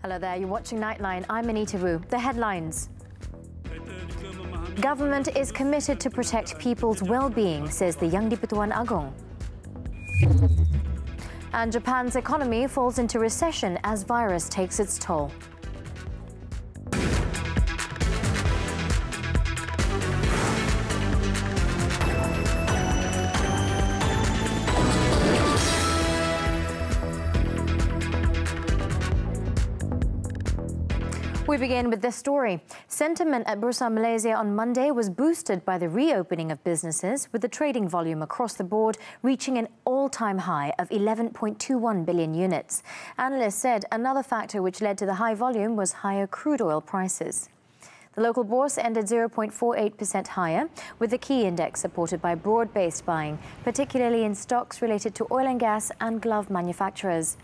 Hello there, you're watching Nightline. I'm Anita Wu. The headlines. Government is committed to protect people's well-being, says the Yang di-Pertuan Agong. And Japan's economy falls into recession as virus takes its toll. We begin with this story. Sentiment at Bursa Malaysia on Monday was boosted by the reopening of businesses, with the trading volume across the board reaching an all-time high of 11.21 billion units. Analysts said another factor which led to the high volume was higher crude oil prices. The local bourse ended 0.48% higher, with the key index supported by broad-based buying, particularly in stocks related to oil and gas and glove manufacturers.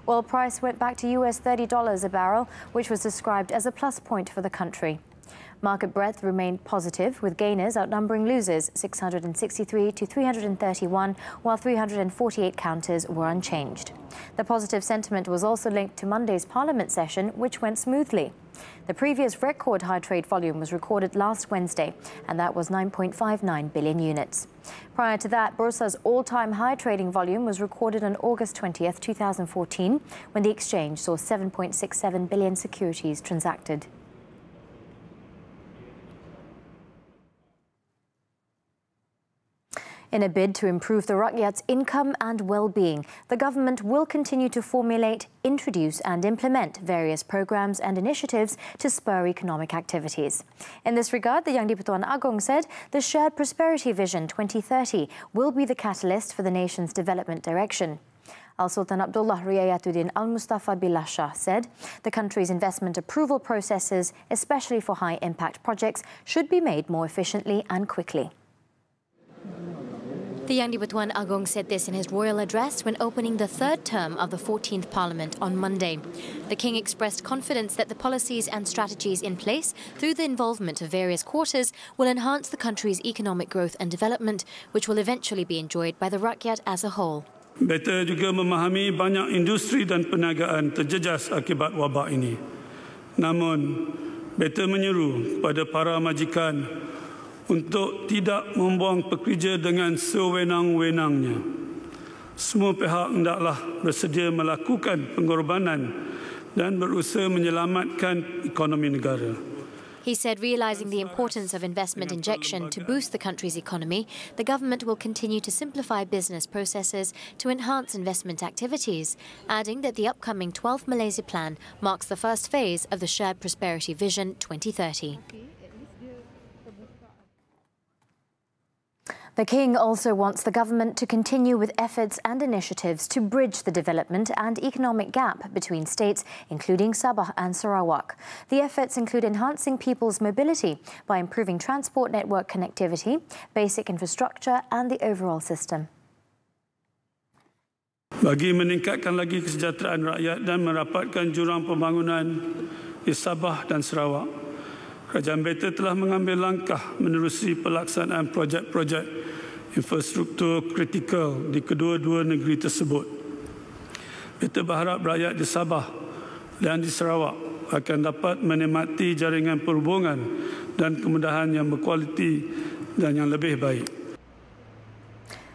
Oil price went back to US $30 a barrel, which was described as a plus point for the country. Market breadth remained positive, with gainers outnumbering losers, 663 to 331, while 348 counters were unchanged. The positive sentiment was also linked to Monday's Parliament session, which went smoothly. The previous record high trade volume was recorded last Wednesday, and that was 9.59 billion units. Prior to that, Bursa's all-time high trading volume was recorded on August 20th, 2014, when the exchange saw 7.67 billion securities transacted. In a bid to improve the Rakyat's income and well-being, the government will continue to formulate, introduce and implement various programs and initiatives to spur economic activities. In this regard, the Yang di-Pertuan Agong said the Shared Prosperity Vision 2030 will be the catalyst for the nation's development direction. Al-Sultan Abdullah Riyayatuddin Al-Mustafa Billah Shah said the country's investment approval processes, especially for high-impact projects, should be made more efficiently and quickly. The Yang di-Pertuan Agong said this in his royal address when opening the third term of the 14th Parliament on Monday. The King expressed confidence that the policies and strategies in place through the involvement of various quarters will enhance the country's economic growth and development, which will eventually be enjoyed by the Rakyat as a whole. Beta juga memahami banyak industri dan perniagaan terjejas akibat wabak ini. Namun, Beta menyeru kepada para majikan untuk tidak membuang pekerja dengan sewenang-wenangnya. Semua pihak hendaklah bersedia melakukan pengorbanan dan berusaha menyelamatkan ekonomi negara. He said, realising the importance of investment injection to boost the country's economy, the government will continue to simplify business processes to enhance investment activities, adding that the upcoming 12th Malaysia Plan marks the first phase of the Shared Prosperity Vision 2030. The King also wants the government to continue with efforts and initiatives to bridge the development and economic gap between states, including Sabah and Sarawak. The efforts include enhancing people's mobility by improving transport network connectivity, basic infrastructure and the overall system. Bagi meningkatkan lagi kesejahteraan rakyat dan merapatkan jurang pembangunan di Sabah dan Sarawak, Kerajaan Beta telah mengambil langkah menerusi pelaksanaan projek-projek infrastruktur kritikal di kedua-dua negeri tersebut. Beta berharap rakyat di Sabah dan di Sarawak akan dapat menikmati jaringan perhubungan dan kemudahan yang berkualiti dan yang lebih baik.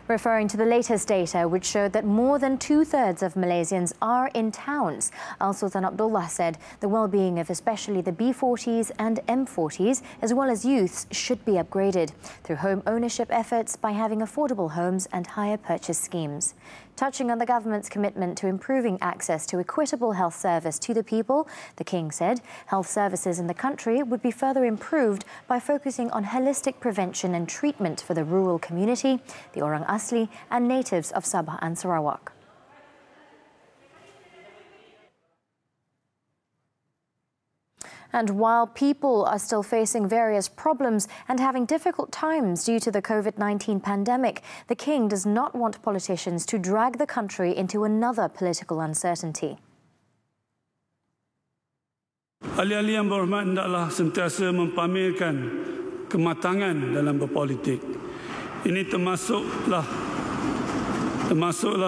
Referring to the latest data, which showed that more than two-thirds of Malaysians are in towns, Al-Sultan Abdullah said the well-being of especially the B40s and M40s, as well as youths, should be upgraded through home ownership efforts by having affordable homes and hire purchase schemes. Touching on the government's commitment to improving access to equitable health service to the people, the King said health services in the country would be further improved by focusing on holistic prevention and treatment for the rural community, the Orang Asli and natives of Sabah and Sarawak. And while people are still facing various problems and having difficult times due to the COVID-19 pandemic, the King does not want politicians to drag the country into another political uncertainty. Ahli-ahli yang berhormat hendaklah sentiasa mempamerkan kematangan dalam berpolitik. Ini termasuklah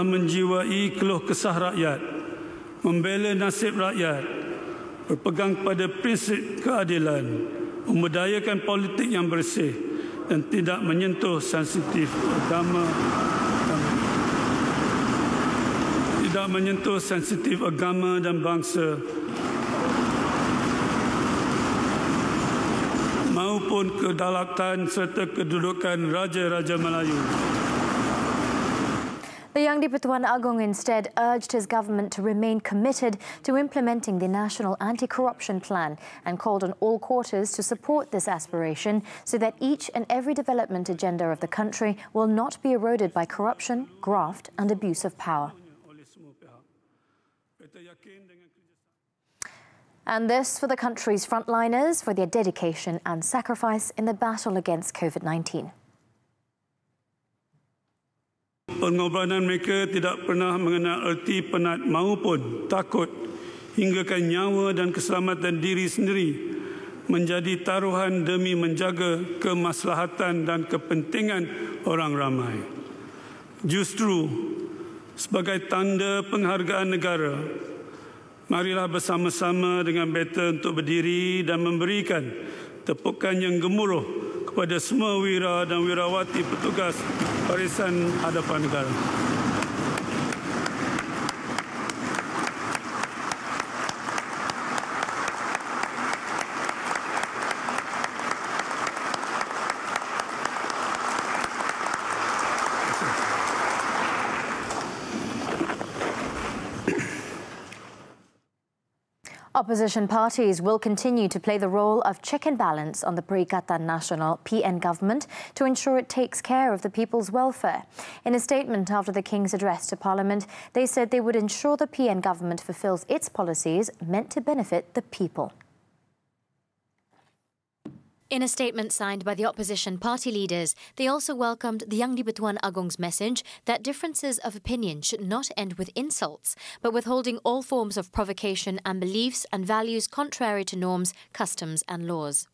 menjiwai keluh kesah rakyat, membela nasib rakyat, berpegang pada prinsip keadilan, memberdayakan politik yang bersih dan tidak menyentuh sensitif agama dan bangsa maupun kedaulatan serta kedudukan Raja-Raja Melayu. The Yang di-Pertuan Agong instead urged his government to remain committed to implementing the National Anti-Corruption Plan and called on all quarters to support this aspiration so that each and every development agenda of the country will not be eroded by corruption, graft and abuse of power. And this for the country's frontliners for their dedication and sacrifice in the battle against COVID-19. Pengorbanan mereka tidak pernah mengenal erti penat maupun takut hinggakan nyawa dan keselamatan diri sendiri menjadi taruhan demi menjaga kemaslahatan dan kepentingan orang ramai. Justru sebagai tanda penghargaan negara, marilah bersama-sama dengan beta untuk berdiri dan memberikan tepukan yang gemuruh kepada semua wira dan wirawati petugas barisan hadapan negara. Opposition parties will continue to play the role of check and balance on the Perikatan Nasional PN government to ensure it takes care of the people's welfare. In a statement after the King's address to Parliament, they said they would ensure the PN government fulfills its policies meant to benefit the people. In a statement signed by the opposition party leaders, they also welcomed the Yang di-Pertuan Agong's message that differences of opinion should not end with insults, but withholding all forms of provocation and beliefs and values contrary to norms, customs and laws.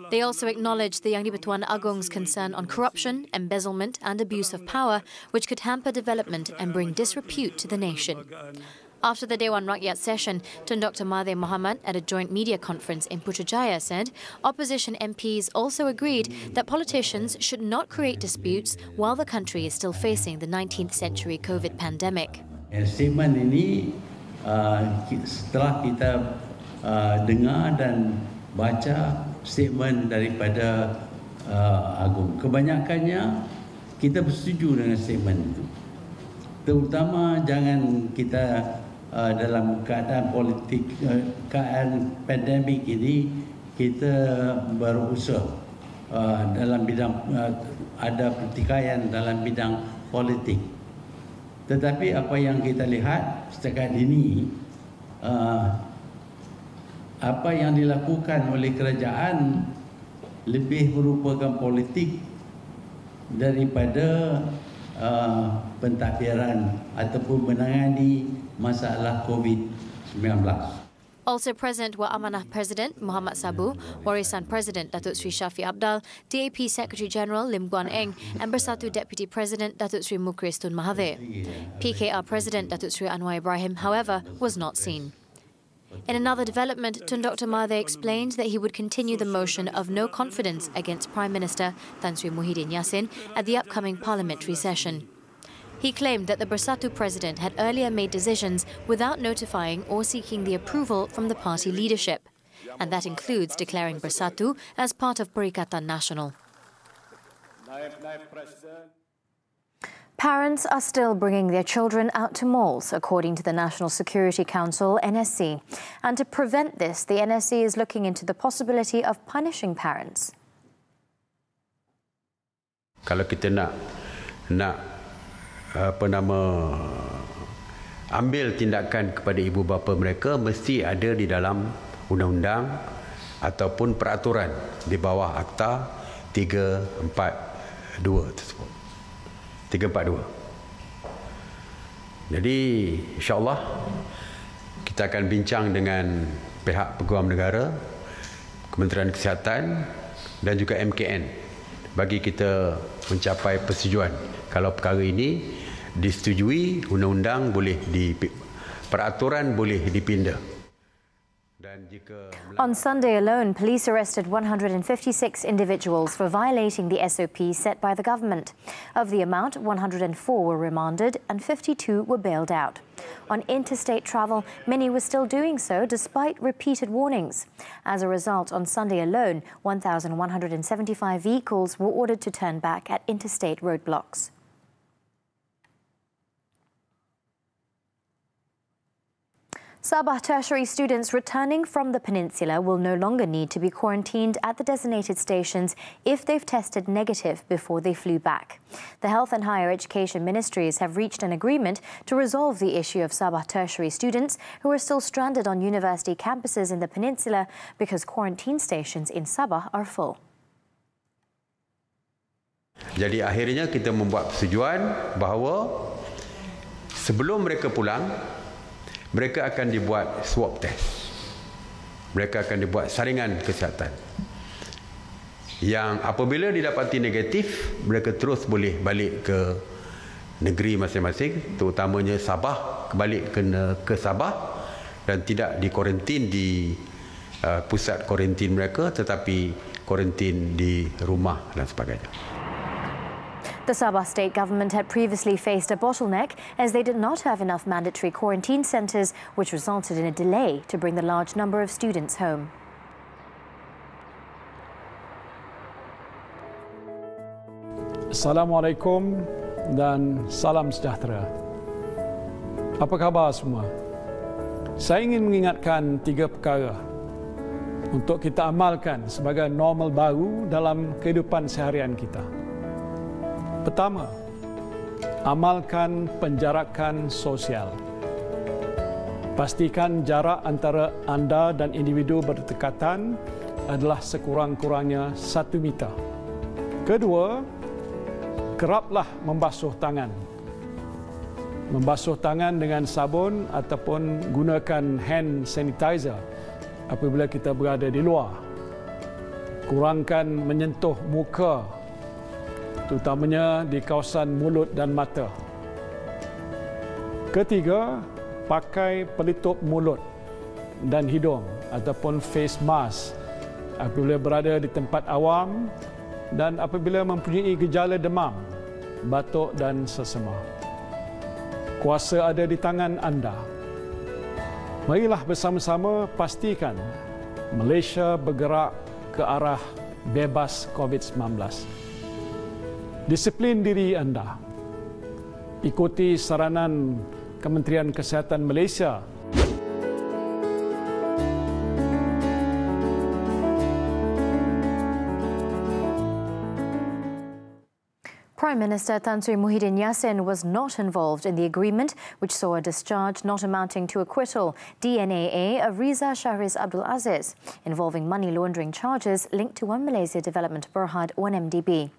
They also acknowledged the Yang di-Pertuan Agong's concern on corruption, embezzlement and abuse of power, which could hamper development and bring disrepute to the nation. After the Dewan Rakyat session, Tun Dr. Mahathir Mohamad at a joint media conference in Putrajaya said opposition MPs also agreed that politicians should not create disputes while the country is still facing the 19th century COVID pandemic. Statement ini setelah kita dengar dan baca statement daripada Agong, kebanyakannya kita bersetuju dengan statement itu. Terutama jangan kita dalam keadaan politik, keadaan pandemik ini, kita berusaha dalam bidang ada pertikaian dalam bidang politik. Tetapi apa yang kita lihat setakat ini, apa yang dilakukan oleh kerajaan lebih merupakan politik daripada pentadbiran ataupun menangani masalah COVID-19. Also present were Amanah President Muhammad Sabu, Warisan President Datuk Sri Shafi Abdal, DAP Secretary General Lim Guan Eng and Bersatu Deputy President Datuk Sri Mukris Tun Mahathir. PKR President Datuk Sri Anwar Ibrahim, however, was not seen. In another development, Tun Dr. Mahathir explained that he would continue the motion of no confidence against Prime Minister Tan Sri Muhyiddin Yassin at the upcoming parliamentary session. He claimed that the Bersatu president had earlier made decisions without notifying or seeking the approval from the party leadership, and that includes declaring Bersatu as part of Perikatan Nasional. Parents are still bringing their children out to malls, according to the National Security Council, NSC. And to prevent this, the NSC is looking into the possibility of punishing parents. Kalau kita nak ambil tindakan kepada ibu bapa mereka, mesti ada di dalam undang-undang ataupun peraturan di bawah Akta 342 tersebut. 342. Jadi insya-Allah kita akan bincang dengan pihak Peguam Negara, Kementerian Kesihatan dan juga MKN bagi kita mencapai persetujuan. Kalau perkara ini disetujui, undang-undang boleh peraturan boleh dipindah. On Sunday alone, police arrested 156 individuals for violating the SOP set by the government. Of the amount, 104 were remanded and 52 were bailed out. On interstate travel, many were still doing so despite repeated warnings. As a result, on Sunday alone, 1,175 vehicles were ordered to turn back at interstate roadblocks. Sabah tertiary students returning from the peninsula will no longer need to be quarantined at the designated stations if they've tested negative before they flew back. The Health and Higher Education Ministries have reached an agreement to resolve the issue of Sabah tertiary students who are still stranded on university campuses in the peninsula because quarantine stations in Sabah are full. Jadi akhirnya kita membuat persetujuan bahawa sebelum mereka pulang, mereka akan dibuat swab test. Mereka akan dibuat saringan kesihatan. Yang apabila didapati negatif, mereka terus boleh balik ke negeri masing-masing, terutamanya Sabah, balik ke Sabah dan tidak dikuarantin di pusat kuarantin mereka, tetapi kuarantin di rumah dan sebagainya. The Sabah state government had previously faced a bottleneck as they did not have enough mandatory quarantine centres, which resulted in a delay to bring the large number of students home. Assalamualaikum dan salam sejahtera. Apa khabar semua? Saya ingin mengingatkan 3 perkara untuk kita amalkan sebagai normal baru dalam kehidupan seharian kita. Pertama, amalkan penjarakan sosial. Pastikan jarak antara anda dan individu berdekatan adalah sekurang-kurangnya 1 meter. Kedua, keraplah membasuh tangan. Membasuh tangan dengan sabun ataupun gunakan hand sanitizer apabila kita berada di luar. Kurangkan menyentuh muka, terutamanya di kawasan mulut dan mata. Ketiga, pakai pelitup mulut dan hidung ataupun face mask apabila berada di tempat awam dan apabila mempunyai gejala demam, batuk dan sesama. Kuasa ada di tangan anda. Marilah bersama-sama pastikan Malaysia bergerak ke arah bebas COVID-19. Disiplin diri anda. Ikuti saranan Kementerian Kesihatan Malaysia. Prime Minister Tan Sri Muhyiddin Yassin was not involved in the agreement, which saw a discharge not amounting to acquittal, DNAA, of Riza Shahriz Abdul Aziz, involving money laundering charges linked to One Malaysia Development Berhad 1MDB.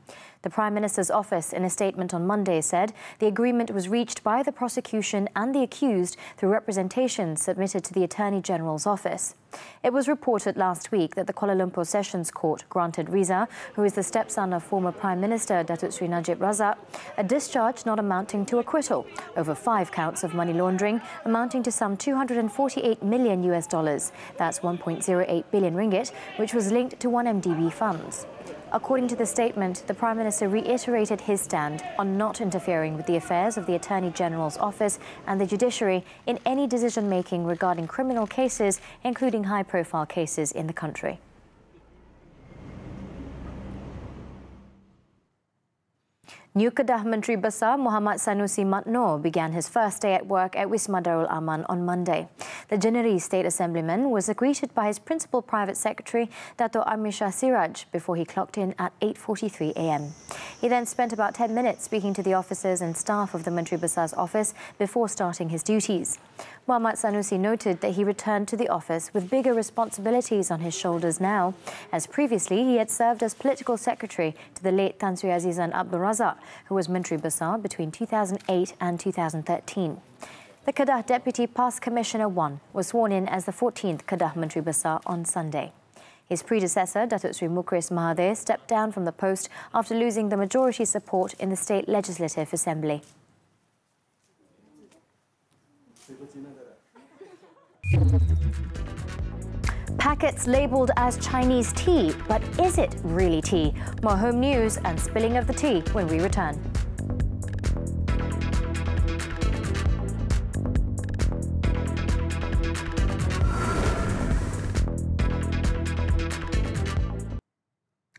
The Prime Minister's office, in a statement on Monday, said the agreement was reached by the prosecution and the accused through representations submitted to the Attorney General's office. It was reported last week that the Kuala Lumpur Sessions Court granted Riza, who is the stepson of former Prime Minister Datuk Sri Najib Razak, a discharge not amounting to acquittal over 5 counts of money laundering amounting to some $248 million. That's 1.08 billion ringgit, which was linked to 1MDB funds. According to the statement, the Prime Minister reiterated his stand on not interfering with the affairs of the Attorney General's office and the judiciary in any decision-making regarding criminal cases, including high-profile cases in the country. New Kedah Menteri Besar Muhammad Sanusi Matnor began his first day at work at Wisma Darul Aman on Monday. The Jeneri State Assemblyman was greeted by his principal private secretary, Dato' Amir Shah Siraj, before he clocked in at 8:43 a.m. He then spent about 10 minutes speaking to the officers and staff of the Menteri Besar's office before starting his duties. Muhammad Sanusi noted that he returned to the office with bigger responsibilities on his shoulders now, as previously he had served as political secretary to the late Tan Sri Azizan Abdul Razak, who was Menteri Besar between 2008 and 2013. The Kedah Deputy Past Commissioner 1 was sworn in as the 14th Kedah Menteri Besar on Sunday. His predecessor, Datuk Sri Mukris Mahathir, stepped down from the post after losing the majority support in the State Legislative Assembly. Packets labelled as Chinese tea, but is it really tea? More home news and spilling of the tea when we return.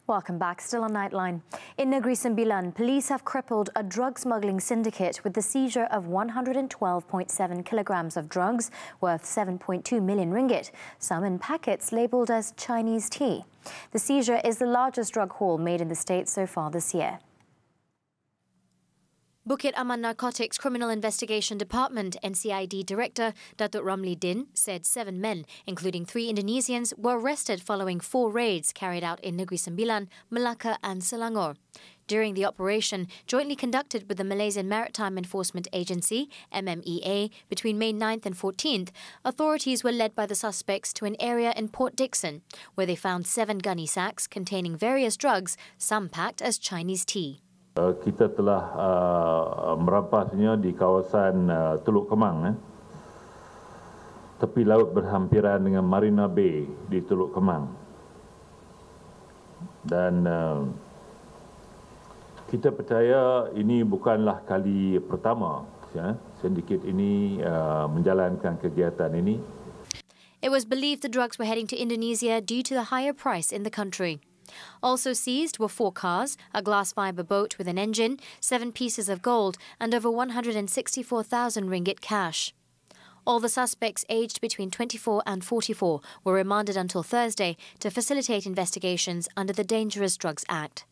Welcome back. Still on Nightline. In Negeri Sembilan, police have crippled a drug smuggling syndicate with the seizure of 112.7 kilograms of drugs worth 7.2 million ringgit, some in packets labelled as Chinese tea. The seizure is the largest drug haul made in the state so far this year. Bukit Aman Narcotics Criminal Investigation Department NCID Director Datuk Ramli Din said 7 men, including 3 Indonesians, were arrested following 4 raids carried out in Negeri Sembilan, Melaka and Selangor. During the operation, jointly conducted with the Malaysian Maritime Enforcement Agency, MMEA, between May 9th and 14th, authorities were led by the suspects to an area in Port Dickson, where they found 7 gunny sacks containing various drugs, some packed as Chinese tea. Kita telah merampasnya di kawasan Teluk Kemang, tepi laut berhampiran dengan Marina Bay di Teluk Kemang. Dan kita percaya ini bukanlah kali pertama sindiket ini menjalankan kegiatan ini. It was believed the drugs were heading to Indonesia due to the higher price in the country. Also seized were 4 cars, a glass fibre boat with an engine, 7 pieces of gold and over 164,000 ringgit cash. All the suspects aged between 24 and 44 were remanded until Thursday to facilitate investigations under the Dangerous Drugs Act.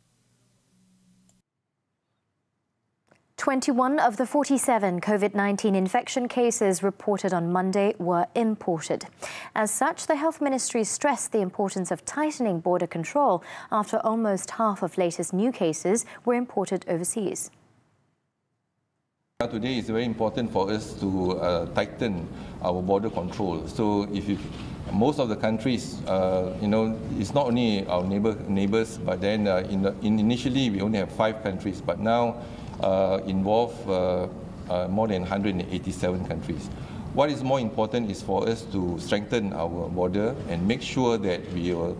21 of the 47 COVID-19 infection cases reported on Monday were imported. As such, the Health Ministry stressed the importance of tightening border control after almost half of latest new cases were imported overseas. Today is very important for us to tighten our border control. So most of the countries, it's not only our neighbors, but then initially we only have 5 countries, but now involve more than 187 countries. What is more important is for us to strengthen our border and make sure that we will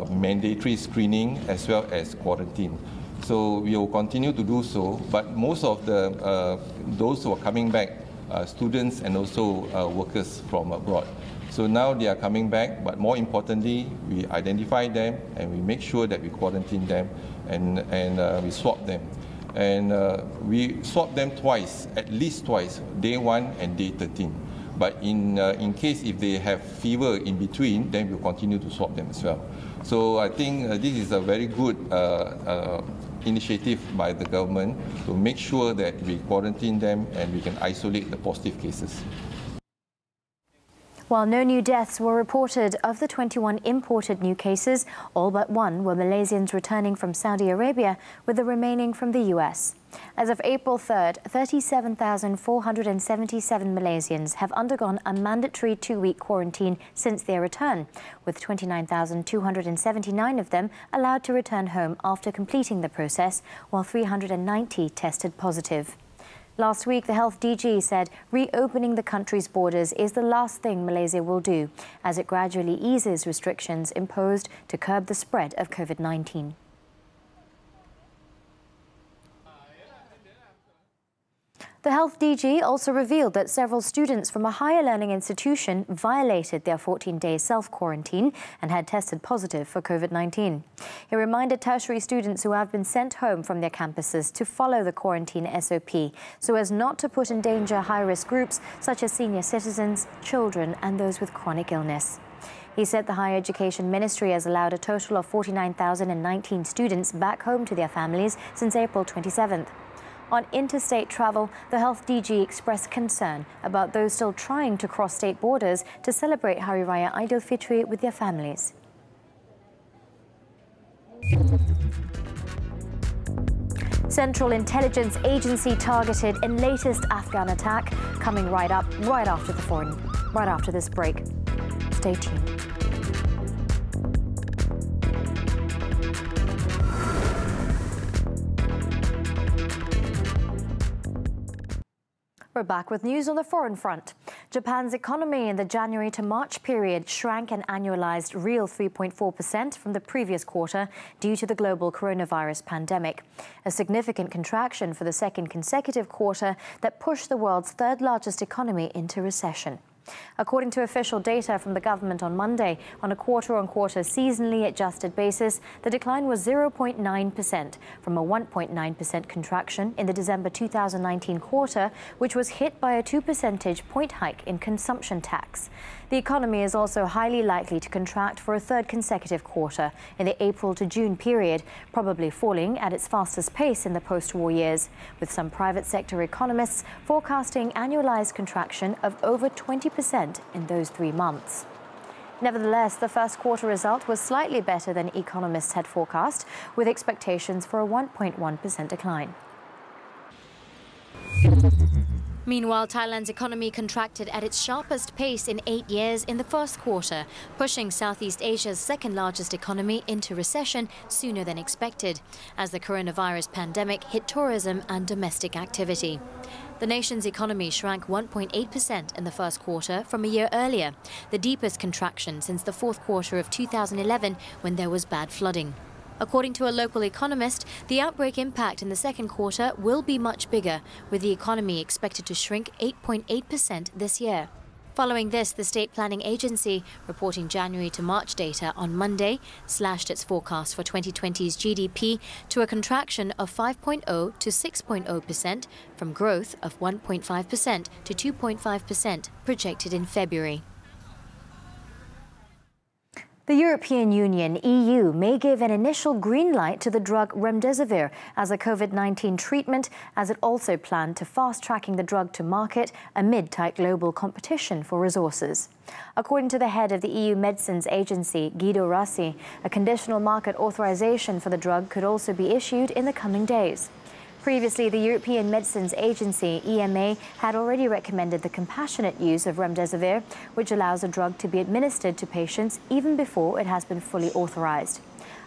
mandatory screening as well as quarantine. So we will continue to do so, but most of the those who are coming back, students and also workers from abroad. So now they are coming back, but more importantly, we identify them and we make sure that we quarantine them and we swab them. And we swab them twice, at least twice, day 1 and day 13. But in case if they have fever in between, then we'll continue to swab them as well. So I think this is a very good initiative by the government to make sure that we quarantine them and we can isolate the positive cases. While no new deaths were reported of the 21 imported new cases, all but 1 were Malaysians returning from Saudi Arabia, with the remaining from the US. As of April 3rd, 37,477 Malaysians have undergone a mandatory 2-week quarantine since their return, with 29,279 of them allowed to return home after completing the process, while 390 tested positive. Last week, the Health DG said reopening the country's borders is the last thing Malaysia will do, as it gradually eases restrictions imposed to curb the spread of COVID-19. The Health DG also revealed that several students from a higher learning institution violated their 14-day self-quarantine and had tested positive for COVID-19. He reminded tertiary students who have been sent home from their campuses to follow the quarantine SOP so as not to put in danger high-risk groups such as senior citizens, children and those with chronic illness. He said the Higher Education Ministry has allowed a total of 49,019 students back home to their families since April 27th. On interstate travel, the Health DG expressed concern about those still trying to cross state borders to celebrate Hari Raya Aidilfitri with their families. Central Intelligence Agency targeted in latest Afghan attack, coming right after this break. Stay tuned. We're back with news on the foreign front. Japan's economy in the January to March period shrank an annualized real 3.4% from the previous quarter due to the global coronavirus pandemic, a significant contraction for the second consecutive quarter that pushed the world's third largest economy into recession. According to official data from the government on Monday, on a quarter-on-quarter seasonally adjusted basis, the decline was 0.9% from a 1.9% contraction in the December 2019 quarter, which was hit by a 2 percentage point hike in consumption tax. The economy is also highly likely to contract for a third consecutive quarter in the April to June period, probably falling at its fastest pace in the post-war years, with some private sector economists forecasting annualized contraction of over 20% in those 3 months. Nevertheless, the first quarter result was slightly better than economists had forecast, with expectations for a 1.1% decline. Meanwhile, Thailand's economy contracted at its sharpest pace in 8 years in the first quarter, pushing Southeast Asia's second-largest economy into recession sooner than expected, as the coronavirus pandemic hit tourism and domestic activity. The nation's economy shrank 1.8% in the first quarter from a year earlier, the deepest contraction since the fourth quarter of 2011 when there was bad flooding. According to a local economist, the outbreak impact in the second quarter will be much bigger, with the economy expected to shrink 8.8% this year. Following this, the State Planning Agency, reporting January to March data on Monday, slashed its forecast for 2020's GDP to a contraction of 5.0 to 6.0% from growth of 1.5% to 2.5% projected in February. The European Union, EU, may give an initial green light to the drug Remdesivir as a COVID-19 treatment, as it also planned to fast-tracking the drug to market amid tight global competition for resources. According to the head of the EU Medicines Agency, Guido Rassi, a conditional market authorization for the drug could also be issued in the coming days. Previously, the European Medicines Agency, EMA, had already recommended the compassionate use of Remdesivir, which allows a drug to be administered to patients even before it has been fully authorized.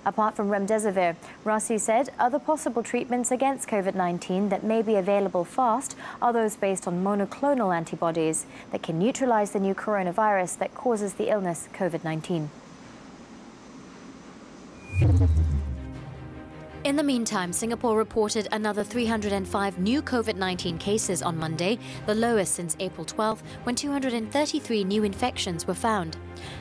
Apart from Remdesivir, Rassi said other possible treatments against COVID-19 that may be available fast are those based on monoclonal antibodies that can neutralize the new coronavirus that causes the illness COVID-19. In the meantime, Singapore reported another 305 new COVID-19 cases on Monday, the lowest since April 12, when 233 new infections were found.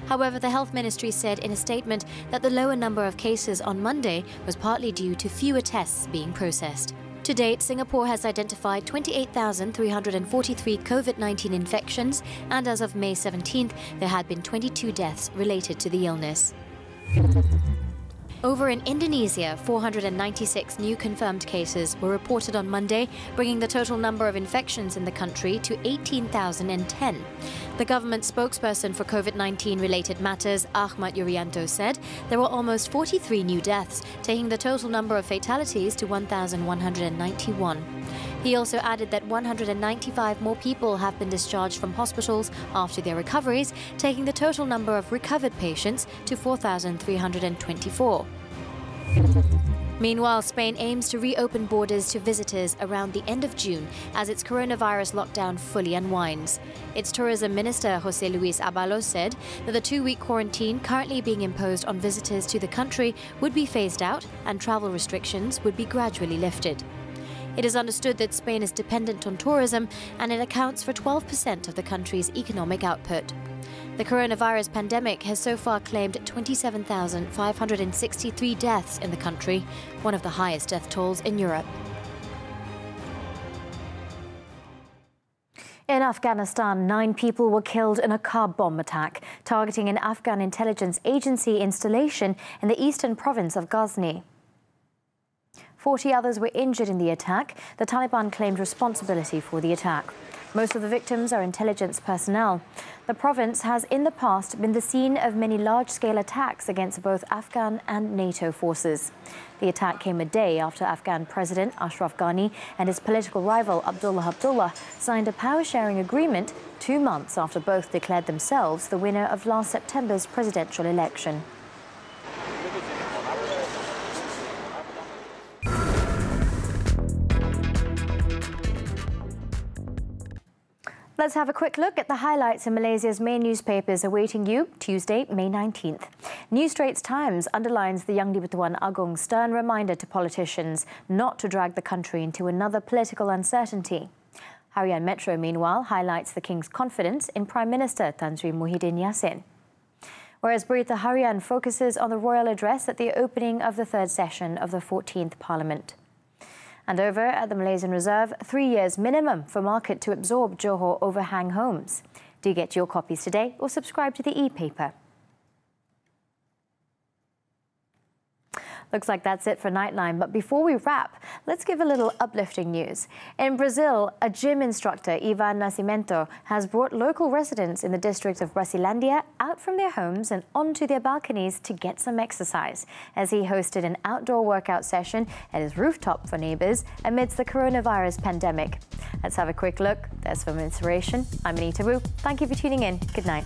However, the Health Ministry said in a statement that the lower number of cases on Monday was partly due to fewer tests being processed. To date, Singapore has identified 28,343 COVID-19 infections, and as of May 17th, there had been 22 deaths related to the illness. Over in Indonesia, 496 new confirmed cases were reported on Monday, bringing the total number of infections in the country to 18,010. The government spokesperson for COVID-19 related matters, Ahmad Yuryanto, said there were almost 43 new deaths, taking the total number of fatalities to 1,191. He also added that 195 more people have been discharged from hospitals after their recoveries, taking the total number of recovered patients to 4,324. Meanwhile, Spain aims to reopen borders to visitors around the end of June as its coronavirus lockdown fully unwinds. Its tourism minister, José Luis Ábalos, said that the 2-week quarantine currently being imposed on visitors to the country would be phased out and travel restrictions would be gradually lifted. It is understood that Spain is dependent on tourism and it accounts for 12% of the country's economic output. The coronavirus pandemic has so far claimed 27,563 deaths in the country, one of the highest death tolls in Europe. In Afghanistan, 9 people were killed in a car bomb attack targeting an Afghan intelligence agency installation in the eastern province of Ghazni. 40 others were injured in the attack. The Taliban claimed responsibility for the attack. Most of the victims are intelligence personnel. The province has in the past been the scene of many large-scale attacks against both Afghan and NATO forces. The attack came a day after Afghan President Ashraf Ghani and his political rival Abdullah signed a power-sharing agreement 2 months after both declared themselves the winner of last September's presidential election. Let's have a quick look at the highlights in Malaysia's main newspapers awaiting you Tuesday, May 19th. New Straits Times underlines the Yang di-Pertuan Agong's stern reminder to politicians not to drag the country into another political uncertainty. Harian Metro, meanwhile, highlights the King's confidence in Prime Minister Tan Sri Muhyiddin Yassin. Whereas Berita Harian focuses on the royal address at the opening of the third session of the 14th Parliament. And over at the Malaysian Reserve, 3 years minimum for market to absorb Johor overhang homes. Do get your copies today or subscribe to the e-paper. Looks like that's it for Nightline, but before we wrap, let's give a little uplifting news. In Brazil, a gym instructor, Ivan Nascimento, has brought local residents in the district of Brasilandia out from their homes and onto their balconies to get some exercise, as he hosted an outdoor workout session at his rooftop for neighbours amidst the coronavirus pandemic. Let's have a quick look. There's some inspiration. I'm Anita Wu. Thank you for tuning in. Good night.